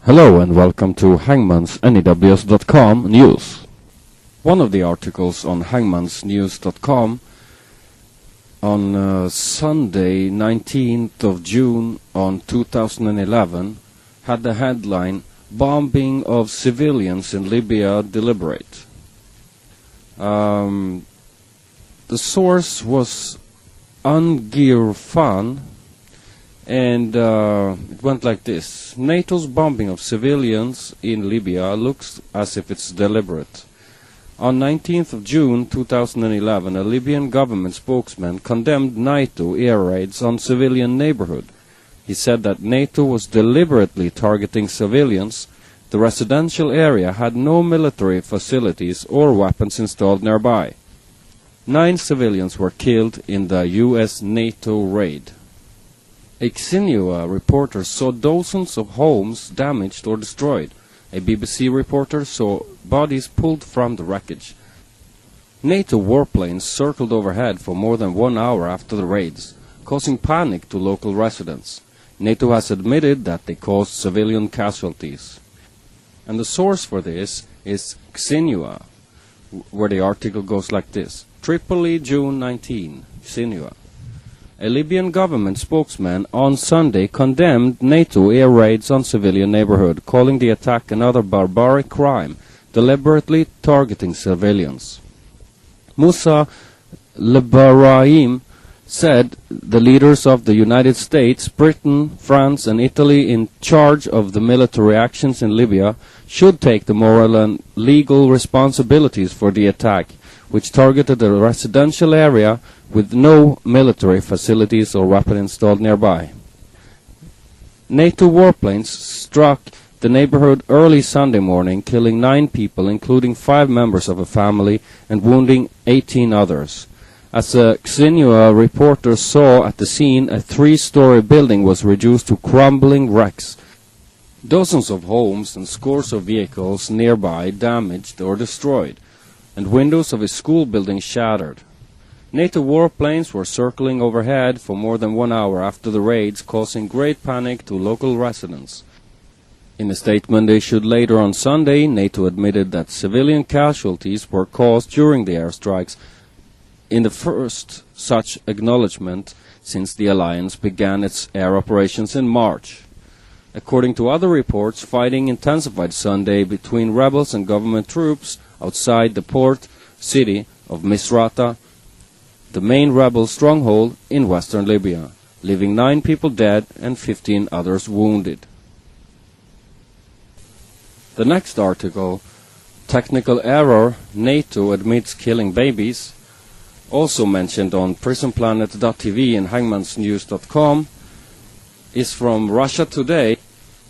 Hello and welcome to hangmansnews.com news. One of the articles on hangmansnews.com on Sunday 19th of June on 2011 had the headline "Bombing of Civilians in Libya Deliberate." The source was AANGIRFAN, and it went like this: NATO's bombing of civilians in Libya looks as if it's deliberate. On 19th of June 2011, a Libyan government spokesman condemned NATO air raids on civilian neighborhood. He said that NATO was deliberately targeting civilians. The residential area had no military facilities or weapons installed nearby. 9 civilians were killed in the US-NATO raid. A Xinhua reporter saw dozens of homes damaged or destroyed. A BBC reporter saw bodies pulled from the wreckage. NATO warplanes circled overhead for more than 1 hour after the raids, causing panic to local residents. NATO has admitted that they caused civilian casualties. And the source for this is Xinhua, where the article goes like this: Tripoli, June 19, Xinhua. A Libyan government spokesman on Sunday condemned NATO air raids on civilian neighborhood, calling the attack another barbaric crime, deliberately targeting civilians. Musa Lebarahim said the leaders of the United States, Britain, France and Italy in charge of the military actions in Libya should take the moral and legal responsibilities for the attack, which targeted a residential area with no military facilities or weapon installed nearby. NATO warplanes struck the neighborhood early Sunday morning, killing 9 people, including 5 members of a family, and wounding 18 others. As a Xinhua reporter saw at the scene, a 3-story building was reduced to crumbling wrecks. Dozens of homes and scores of vehicles nearby damaged or destroyed, and windows of a school building shattered. NATO warplanes were circling overhead for more than 1 hour after the raids, causing great panic to local residents. In a statement issued later on Sunday, NATO admitted that civilian casualties were caused during the airstrikes, in the first such acknowledgement since the alliance began its air operations in March. According to other reports, fighting intensified Sunday between rebels and government troops outside the port city of Misrata, the main rebel stronghold in western Libya, leaving 9 people dead and 15 others wounded. The next article, Technical Error, NATO Admits Killing Babies, also mentioned on prisonplanet.tv and hangmansnews.com, is from Russia Today,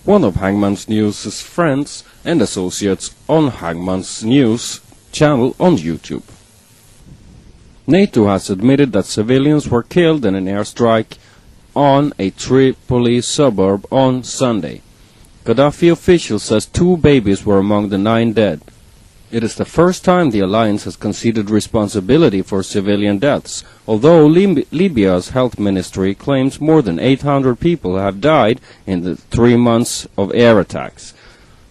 one of Hangman's News' friends and associates on Hangman's News channel on YouTube. NATO has admitted that civilians were killed in an airstrike on a Tripoli suburb on Sunday. Gaddafi official says 2 babies were among the 9 dead. It is the first time the alliance has conceded responsibility for civilian deaths, although Libya's health ministry claims more than 800 people have died in the 3 months of air attacks.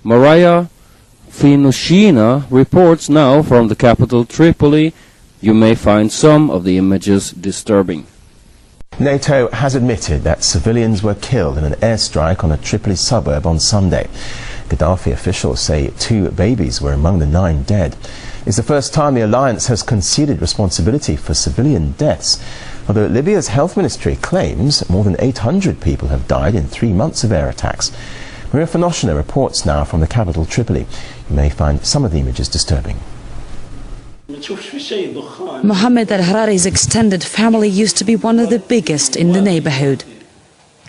Maria Finushina reports now from the capital Tripoli. You may find some of the images disturbing. NATO has admitted that civilians were killed in an airstrike on a Tripoli suburb on Sunday. Gaddafi officials say 2 babies were among the 9 dead. It's the first time the alliance has conceded responsibility for civilian deaths, although Libya's health ministry claims more than 800 people have died in 3 months of air attacks. Maria Finushina reports now from the capital Tripoli. You may find some of the images disturbing. Mohammed al-Harari's extended family used to be one of the biggest in the neighborhood.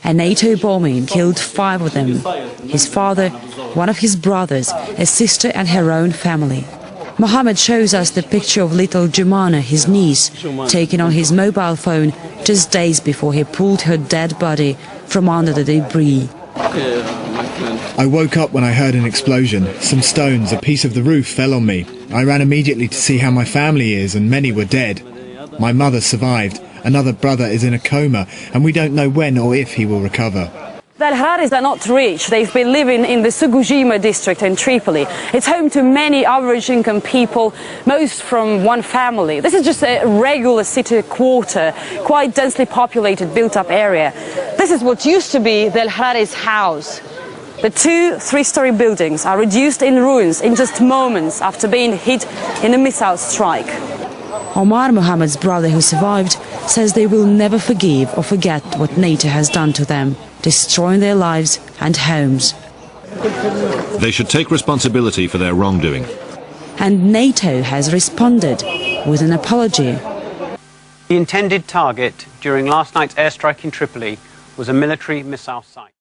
A NATO bombing killed 5 of them: his father, one of his brothers, a sister and her own family. Mohammed shows us the picture of little Jumana, his niece, taken on his mobile phone just days before he pulled her dead body from under the debris. I woke up when I heard an explosion. Some stones, a piece of the roof fell on me. I ran immediately to see how my family is, and many were dead. My mother survived. Another brother is in a coma, and we don't know when or if he will recover. The Al-Hararis are not rich. They've been living in the Sugujima district in Tripoli. It's home to many average income people, most from one family. This is just a regular city quarter, quite densely populated, built-up area. This is what used to be the Al-Hararis' house. The 2 3-story buildings are reduced in ruins in just moments after being hit in a missile strike. Omar Mohammed's brother, who survived, says they will never forgive or forget what NATO has done to them, destroying their lives and homes. They should take responsibility for their wrongdoing. And NATO has responded with an apology. The intended target during last night's airstrike in Tripoli was a military missile site.